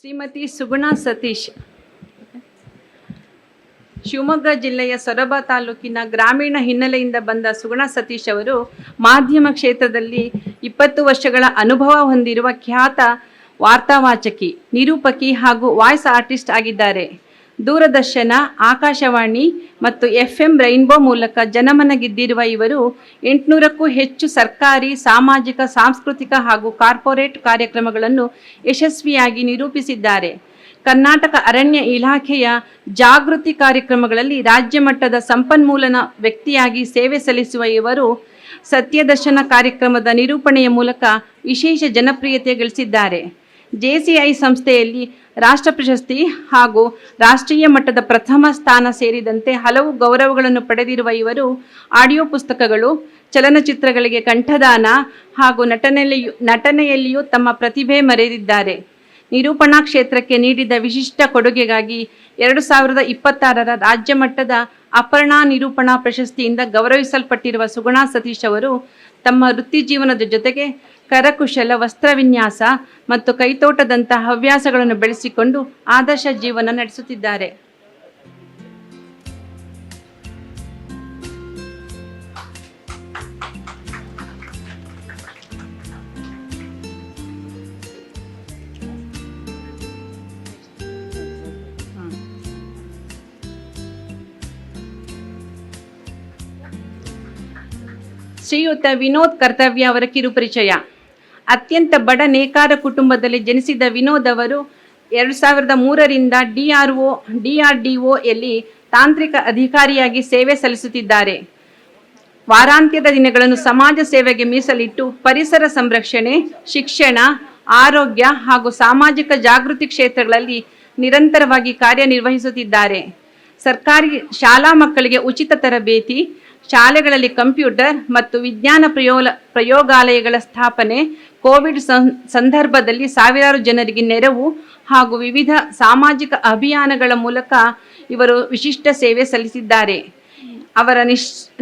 ಶ್ರೀಮತಿ ಸುಗುಣಾ ಸತೀಶ್ ಶಿವಮೊಗ್ಗ ಜಿಲ್ಲೆಯ ಸೊರಬ ತಾಲೂಕಿನ ಗ್ರಾಮೀಣ ಹಿನ್ನೆಲೆಯಿಂದ ಬಂದ ಸುಗುಣಾ ಸತೀಶ್ ಅವರು ಮಾಧ್ಯಮ ಕ್ಷೇತ್ರದಲ್ಲಿ 20 ವರ್ಷಗಳ ಅನುಭವ ಹೊಂದಿರುವ ಖ್ಯಾತ ವಾರ್ತಾವಾಚಕಿ, ನಿರೂಪಕಿ ಹಾಗೂ ವಾಯ್ಸ್ ಆರ್ಟಿಸ್ಟ್ ಆಗಿದ್ದಾರೆ. ದೂರದರ್ಶನ, ಆಕಾಶವಾಣಿ ಮತ್ತು FM ರೈನ್ಬೋ ಮೂಲಕ ಜನಮನ ಗೆದ್ದಿರುವ ಇವರು 800ಕ್ಕೂ ಹೆಚ್ಚು ಸರ್ಕಾರಿ, ಸಾಮಾಜಿಕ, ಸಾಂಸ್ಕೃತಿಕ ಹಾಗೂ ಕಾರ್ಪೊರೇಟ್ ಕಾರ್ಯಕ್ರಮಗಳನ್ನು ಯಶಸ್ವಿಯಾಗಿ ನಿರೂಪಿಸಿದ್ದಾರೆ. ಕರ್ನಾಟಕ ಅರಣ್ಯ ಇಲಾಖೆಯ ಜಾಗೃತಿ ಕಾರ್ಯಕ್ರಮಗಳಲ್ಲಿ ರಾಜ್ಯ ಮಟ್ಟದ ಸಂಪನ್ಮೂಲ ವ್ಯಕ್ತಿಯಾಗಿ ಸೇವೆ ಸಲ್ಲಿಸುವ ಇವರು ಸತ್ಯದರ್ಶನ ಕಾರ್ಯಕ್ರಮದ ನಿರೂಪಣೆಯ ಮೂಲಕ ವಿಶೇಷ ಜನಪ್ರಿಯತೆ ಗಳಿಸಿದ್ದಾರೆ. JCI ಸಂಸ್ಥೆಯಲ್ಲಿ ರಾಷ್ಟ್ರ ಪ್ರಶಸ್ತಿ ಹಾಗೂ ರಾಷ್ಟ್ರೀಯ ಮಟ್ಟದ ಪ್ರಥಮ ಸ್ಥಾನ ಸೇರಿದಂತೆ ಹಲವು ಗೌರವಗಳನ್ನು ಪಡೆದಿರುವ ಇವರು ಆಡಿಯೋ ಪುಸ್ತಕಗಳು, ಚಲನಚಿತ್ರಗಳಿಗೆ ಕಂಠದಾನ ಹಾಗೂ ನಟನೆಯಲ್ಲಿಯೂ ತಮ್ಮ ಪ್ರತಿಭೆ ಮೆರೆದಿದ್ದಾರೆ. ನಿರೂಪಣಾ ಕ್ಷೇತ್ರಕ್ಕೆ ನೀಡಿದ ವಿಶಿಷ್ಟ ಕೊಡುಗೆಗಾಗಿ 2026ರ ರಾಜ್ಯ ಮಟ್ಟದ ಅಪರ್ಣಾ ನಿರೂಪಣಾ ಪ್ರಶಸ್ತಿಯಿಂದ ಗೌರವಿಸಲ್ಪಟ್ಟಿರುವ ಸುಗುಣಾ ಸತೀಶ್ ಅವರು ತಮ್ಮ ವೃತ್ತಿ ಜೀವನದ ಜೊತೆಗೆ ಕರಕುಶಲ, ವಸ್ತ್ರವಿನ್ಯಾಸ ಮತ್ತು ಕೈತೋಟದಂತಹ ಹವ್ಯಾಸಗಳನ್ನು ಬೆಳೆಸಿಕೊಂಡು ಆದರ್ಶ ಜೀವನ ನಡೆಸುತ್ತಿದ್ದಾರೆ. ಶ್ರೀಯುತ ವಿನೋದ್ ಕರ್ತವ್ಯ ಅವರ ಕಿರುಪರಿಚಯ. ಅತ್ಯಂತ ಬಡ ನೇಕಾರ ಕುಟುಂಬದಲ್ಲಿ ಜನಿಸಿದ ವಿನೋದ್ ಅವರು 2003ರಿಂದ DRDO ಯಲ್ಲಿ ತಾಂತ್ರಿಕ ಅಧಿಕಾರಿಯಾಗಿ ಸೇವೆ ಸಲ್ಲಿಸುತ್ತಿದ್ದಾರೆ. ವಾರಾಂತ್ಯದ ದಿನಗಳನ್ನು ಸಮಾಜ ಸೇವೆಗೆ ಮೀಸಲಿಟ್ಟು ಪರಿಸರ ಸಂರಕ್ಷಣೆ, ಶಿಕ್ಷಣ, ಆರೋಗ್ಯ ಹಾಗೂ ಸಾಮಾಜಿಕ ಜಾಗೃತಿ ಕ್ಷೇತ್ರಗಳಲ್ಲಿ ನಿರಂತರವಾಗಿ ಕಾರ್ಯನಿರ್ವಹಿಸುತ್ತಿದ್ದಾರೆ. ಸರ್ಕಾರಿ ಶಾಲಾ ಮಕ್ಕಳಿಗೆ ಉಚಿತ ತರಬೇತಿ, ಶಾಲೆಗಳಲ್ಲಿ ಕಂಪ್ಯೂಟರ್ ಮತ್ತು ವಿಜ್ಞಾನ ಪ್ರಯೋಗಾಲಯಗಳ ಸ್ಥಾಪನೆ, ಕೋವಿಡ್ ಸಂದರ್ಭದಲ್ಲಿ ಸಾವಿರಾರು ಜನರಿಗೆ ನೆರವು ಹಾಗೂ ವಿವಿಧ ಸಾಮಾಜಿಕ ಅಭಿಯಾನಗಳ ಮೂಲಕ ಇವರು ವಿಶಿಷ್ಟ ಸೇವೆ ಸಲ್ಲಿಸಿದ್ದಾರೆ. ಅವರ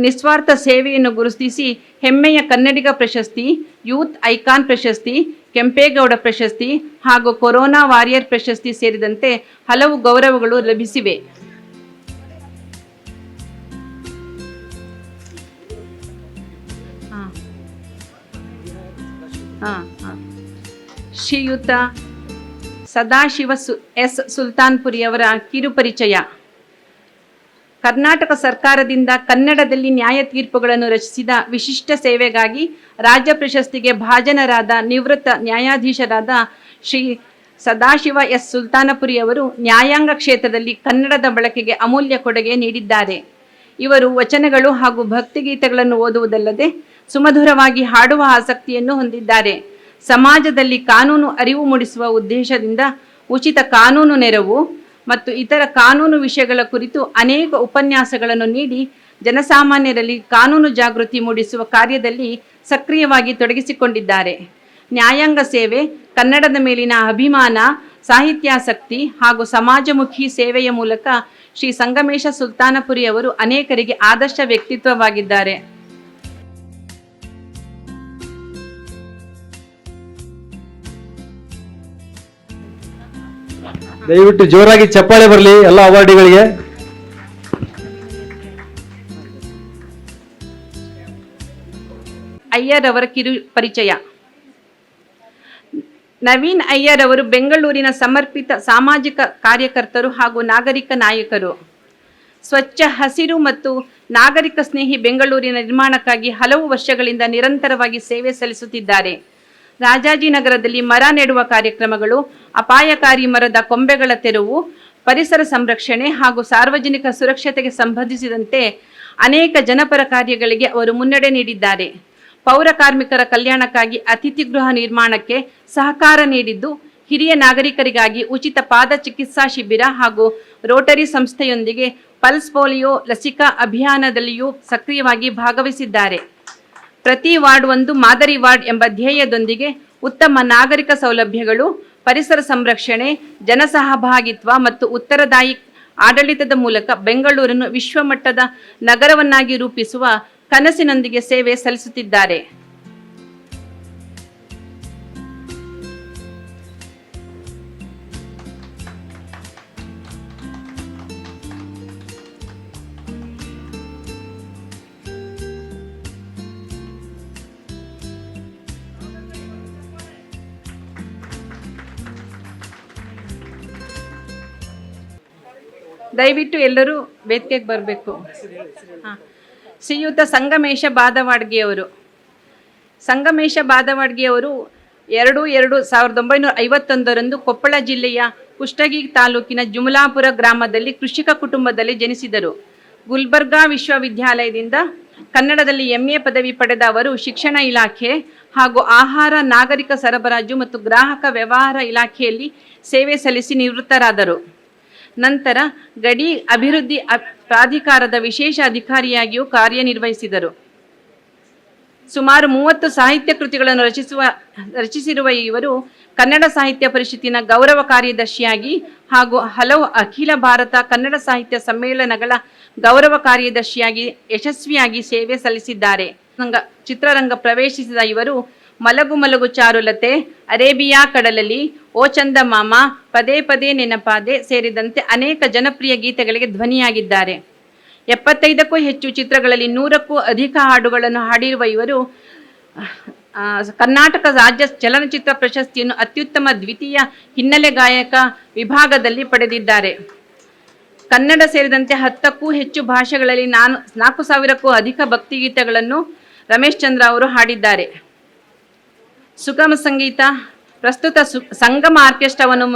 ನಿಸ್ವಾರ್ಥ ಸೇವೆಯನ್ನು ಗುರುತಿಸಿ ಹೆಮ್ಮೆಯ ಕನ್ನಡಿಗ ಪ್ರಶಸ್ತಿ, ಯೂತ್ ಐಕಾನ್ ಪ್ರಶಸ್ತಿ, ಕೆಂಪೇಗೌಡ ಪ್ರಶಸ್ತಿ ಹಾಗೂ ಕೊರೋನಾ ವಾರಿಯರ್ ಪ್ರಶಸ್ತಿ ಸೇರಿದಂತೆ ಹಲವು ಗೌರವಗಳು ಲಭಿಸಿವೆ. ಶ್ರೀಯುತ ಸದಾಶಿವ S. ಸುಲ್ತಾನ್ಪುರಿ ಅವರ ಕಿರುಪರಿಚಯ. ಕರ್ನಾಟಕ ಸರ್ಕಾರದಿಂದ ಕನ್ನಡದಲ್ಲಿ ನ್ಯಾಯ ತೀರ್ಪುಗಳನ್ನು ರಚಿಸಿದ ವಿಶಿಷ್ಟ ಸೇವೆಗಾಗಿ ರಾಜ್ಯ ಪ್ರಶಸ್ತಿಗೆ ಭಾಜನರಾದ ನಿವೃತ್ತ ನ್ಯಾಯಾಧೀಶರಾದ ಶ್ರೀ ಸದಾಶಿವ S. ಸುಲ್ತಾನಪುರಿ ಅವರು ನ್ಯಾಯಾಂಗ ಕ್ಷೇತ್ರದಲ್ಲಿ ಕನ್ನಡದ ಬಳಕೆಗೆ ಅಮೂಲ್ಯ ಕೊಡುಗೆ ನೀಡಿದ್ದಾರೆ. ಇವರು ವಚನಗಳು ಹಾಗೂ ಭಕ್ತಿಗೀತೆಗಳನ್ನು ಓದುವುದಲ್ಲದೆ ಸುಮಧುರವಾಗಿ ಹಾಡುವ ಆಸಕ್ತಿಯನ್ನು ಹೊಂದಿದ್ದಾರೆ. ಸಮಾಜದಲ್ಲಿ ಕಾನೂನು ಅರಿವು ಮೂಡಿಸುವ ಉದ್ದೇಶದಿಂದ ಉಚಿತ ಕಾನೂನು ನೆರವು ಮತ್ತು ಇತರ ಕಾನೂನು ವಿಷಯಗಳ ಕುರಿತು ಅನೇಕ ಉಪನ್ಯಾಸಗಳನ್ನು ನೀಡಿ ಜನಸಾಮಾನ್ಯರಲ್ಲಿ ಕಾನೂನು ಜಾಗೃತಿ ಮೂಡಿಸುವ ಕಾರ್ಯದಲ್ಲಿ ಸಕ್ರಿಯವಾಗಿ ತೊಡಗಿಸಿಕೊಂಡಿದ್ದಾರೆ. ನ್ಯಾಯಾಂಗ ಸೇವೆ, ಕನ್ನಡದ ಮೇಲಿನ ಅಭಿಮಾನ, ಸಾಹಿತ್ಯಾಸಕ್ತಿ ಹಾಗೂ ಸಮಾಜಮುಖಿ ಸೇವೆಯ ಮೂಲಕ ಶ್ರೀ ಸಂಗಮೇಶ ಸುಲ್ತಾನಪುರಿ ಅವರು ಅನೇಕರಿಗೆ ಆದರ್ಶ ವ್ಯಕ್ತಿತ್ವವಾಗಿದ್ದಾರೆ. ದಯವಿಟ್ಟು ಜೋರಾಗಿ ಚಪ್ಪಾಳೆ ಬರಲಿ ಎಲ್ಲ ಅವಾರ್ಡಿಗಳಿಗೆ. ಅಯ್ಯರ್ ಅವರ ಕಿರುಪರಿಚಯ. ನವೀನ್ ಅಯ್ಯರ್ ಅವರು ಬೆಂಗಳೂರಿನ ಸಮರ್ಪಿತ ಸಾಮಾಜಿಕ ಕಾರ್ಯಕರ್ತರು ಹಾಗೂ ನಾಗರಿಕ ನಾಯಕರು. ಸ್ವಚ್ಛ, ಹಸಿರು ಮತ್ತು ನಾಗರಿಕ ಸ್ನೇಹಿ ಬೆಂಗಳೂರಿನ ನಿರ್ಮಾಣಕ್ಕಾಗಿ ಹಲವು ವರ್ಷಗಳಿಂದ ನಿರಂತರವಾಗಿ ಸೇವೆ ಸಲ್ಲಿಸುತ್ತಿದ್ದಾರೆ. ರಾಜಾಜಿನಗರದಲ್ಲಿ ಮರ ನೆಡುವ ಕಾರ್ಯಕ್ರಮಗಳು, ಅಪಾಯಕಾರಿ ಮರದ ಕೊಂಬೆಗಳ ತೆರವು, ಪರಿಸರ ಸಂರಕ್ಷಣೆ ಹಾಗೂ ಸಾರ್ವಜನಿಕ ಸುರಕ್ಷತೆಗೆ ಸಂಬಂಧಿಸಿದಂತೆ ಅನೇಕ ಜನಪರ ಕಾರ್ಯಗಳಿಗೆ ಅವರು ಮುನ್ನಡೆ ನೀಡಿದ್ದಾರೆ. ಪೌರ ಕಾರ್ಮಿಕರ ಕಲ್ಯಾಣಕ್ಕಾಗಿ ಅತಿಥಿ ಗೃಹ ನಿರ್ಮಾಣಕ್ಕೆ ಸಹಕಾರ ನೀಡಿದ್ದು, ಹಿರಿಯ ನಾಗರಿಕರಿಗಾಗಿ ಉಚಿತ ಪಾದ ಚಿಕಿತ್ಸಾ ಶಿಬಿರ ಹಾಗೂ ರೋಟರಿ ಸಂಸ್ಥೆಯೊಂದಿಗೆ ಪಲ್ಸ್ ಪೋಲಿಯೋ ಲಸಿಕಾ ಅಭಿಯಾನದಲ್ಲಿಯೂ ಸಕ್ರಿಯವಾಗಿ ಭಾಗವಹಿಸಿದ್ದಾರೆ. ಪ್ರತಿ ವಾರ್ಡ್ ಒಂದು ಮಾದರಿ ವಾರ್ಡ್ ಎಂಬ ಧ್ಯೇಯದೊಂದಿಗೆ ಉತ್ತಮ ನಾಗರಿಕ ಸೌಲಭ್ಯಗಳು, ಪರಿಸರ ಸಂರಕ್ಷಣೆ, ಜನಸಹಭಾಗಿತ್ವ ಮತ್ತು ಉತ್ತರದಾಯಿ ಆಡಳಿತದ ಮೂಲಕ ಬೆಂಗಳೂರನ್ನು ವಿಶ್ವಮಟ್ಟದ ನಗರವನ್ನಾಗಿ ರೂಪಿಸುವ ಕನಸಿನೊಂದಿಗೆ ಸೇವೆ ಸಲ್ಲಿಸುತ್ತಿದ್ದಾರೆ. ದಯವಿಟ್ಟು ಎಲ್ಲರೂ ವೇದಿಕೆಗೆ ಬರಬೇಕು. ಹಾಂ, ಶ್ರೀಯುತ ಸಂಗಮೇಶ ಬಾದವಾಡ್ಗಿಯವರು. ಸಂಗಮೇಶ ಬಾದವಾಡ್ಗಿಯವರು 2/2/1951 ಕೊಪ್ಪಳ ಜಿಲ್ಲೆಯ ಕುಷ್ಟಗಿ ತಾಲೂಕಿನ ಜುಮಲಾಪುರ ಗ್ರಾಮದಲ್ಲಿ ಕೃಷಿಕ ಕುಟುಂಬದಲ್ಲಿ ಜನಿಸಿದರು. ಗುಲ್ಬರ್ಗಾ ವಿಶ್ವವಿದ್ಯಾಲಯದಿಂದ ಕನ್ನಡದಲ್ಲಿ MA ಪದವಿ ಪಡೆದ ಅವರು ಶಿಕ್ಷಣ ಇಲಾಖೆ ಹಾಗೂ ಆಹಾರ, ನಾಗರಿಕ ಸರಬರಾಜು ಮತ್ತು ಗ್ರಾಹಕ ವ್ಯವಹಾರ ಇಲಾಖೆಯಲ್ಲಿ ಸೇವೆ ಸಲ್ಲಿಸಿ ನಿವೃತ್ತರಾದರು. ನಂತರ ಗಡಿ ಅಭಿವೃದ್ಧಿ ಪ್ರಾಧಿಕಾರದ ವಿಶೇಷ ಅಧಿಕಾರಿಯಾಗಿಯೂ ಕಾರ್ಯನಿರ್ವಹಿಸಿದರು. ಸುಮಾರು 30 ಸಾಹಿತ್ಯ ಕೃತಿಗಳನ್ನು ರಚಿಸಿರುವ ಇವರು ಕನ್ನಡ ಸಾಹಿತ್ಯ ಪರಿಷತ್ತಿನ ಗೌರವ ಕಾರ್ಯದರ್ಶಿಯಾಗಿ ಹಾಗೂ ಹಲವು ಅಖಿಲ ಭಾರತ ಕನ್ನಡ ಸಾಹಿತ್ಯ ಸಮ್ಮೇಳನಗಳ ಗೌರವ ಕಾರ್ಯದರ್ಶಿಯಾಗಿ ಯಶಸ್ವಿಯಾಗಿ ಸೇವೆ ಸಲ್ಲಿಸಿದ್ದಾರೆ. ಚಿತ್ರರಂಗ ಪ್ರವೇಶಿಸಿದ ಇವರು ಮಲಗು ಮಲಗು ಚಾರುಲತೆ, ಅರೇಬಿಯಾ ಕಡಲಲ್ಲಿ, ಓ ಚಂದ ಮಾಮ, ಪದೇ ಪದೇ ನೆನಪಾದೆ ಸೇರಿದಂತೆ ಅನೇಕ ಜನಪ್ರಿಯ ಗೀತೆಗಳಿಗೆ ಧ್ವನಿಯಾಗಿದ್ದಾರೆ. 75ಕ್ಕೂ ಹೆಚ್ಚು ಚಿತ್ರಗಳಲ್ಲಿ 100ಕ್ಕೂ ಅಧಿಕ ಹಾಡುಗಳನ್ನು ಹಾಡಿರುವ ಇವರು ಕರ್ನಾಟಕ ರಾಜ್ಯ ಚಲನಚಿತ್ರ ಪ್ರಶಸ್ತಿಯನ್ನು ಅತ್ಯುತ್ತಮ ದ್ವಿತೀಯ ಹಿನ್ನೆಲೆ ಗಾಯಕ ವಿಭಾಗದಲ್ಲಿ ಪಡೆದಿದ್ದಾರೆ. ಕನ್ನಡ ಸೇರಿದಂತೆ 10ಕ್ಕೂ ಹೆಚ್ಚು ಭಾಷೆಗಳಲ್ಲಿ 4,000ಕ್ಕೂ ಅಧಿಕ ಭಕ್ತಿಗೀತೆಗಳನ್ನು ರಮೇಶ್ ಚಂದ್ರ ಅವರು ಹಾಡಿದ್ದಾರೆ. ಸುಗಮ ಸಂಗೀತ. ಪ್ರಸ್ತುತ ಸಂಗಮ ಆರ್ಕೆಸ್ಟ್ರಾವನ್ನು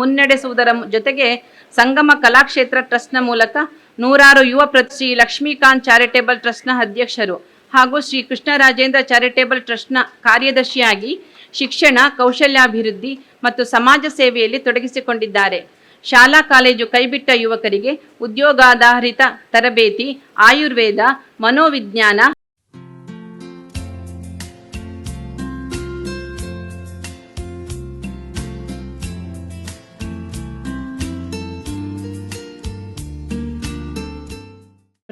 ಮುನ್ನಡೆಸುವುದರ ಜೊತೆಗೆ ಸಂಗಮ ಕಲಾಕ್ಷೇತ್ರ ಟ್ರಸ್ಟ್ನ ಮೂಲಕ 100 ಯುವ ಶ್ರೀ ಲಕ್ಷ್ಮೀಕಾಂತ್ ಚಾರಿಟೇಬಲ್ ಟ್ರಸ್ಟ್ನ ಅಧ್ಯಕ್ಷರು ಹಾಗೂ ಶ್ರೀ ಕೃಷ್ಣರಾಜೇಂದ್ರ ಚಾರಿಟೇಬಲ್ ಟ್ರಸ್ಟ್ನ ಕಾರ್ಯದರ್ಶಿಯಾಗಿ ಶಿಕ್ಷಣ, ಕೌಶಲ್ಯಾಭಿವೃದ್ಧಿ ಮತ್ತು ಸಮಾಜ ಸೇವೆಯಲ್ಲಿ ತೊಡಗಿಸಿಕೊಂಡಿದ್ದಾರೆ. ಶಾಲಾ ಕಾಲೇಜು ಕೈಬಿಟ್ಟ ಯುವಕರಿಗೆ ಉದ್ಯೋಗಾಧಾರಿತ ತರಬೇತಿ, ಆಯುರ್ವೇದ, ಮನೋವಿಜ್ಞಾನ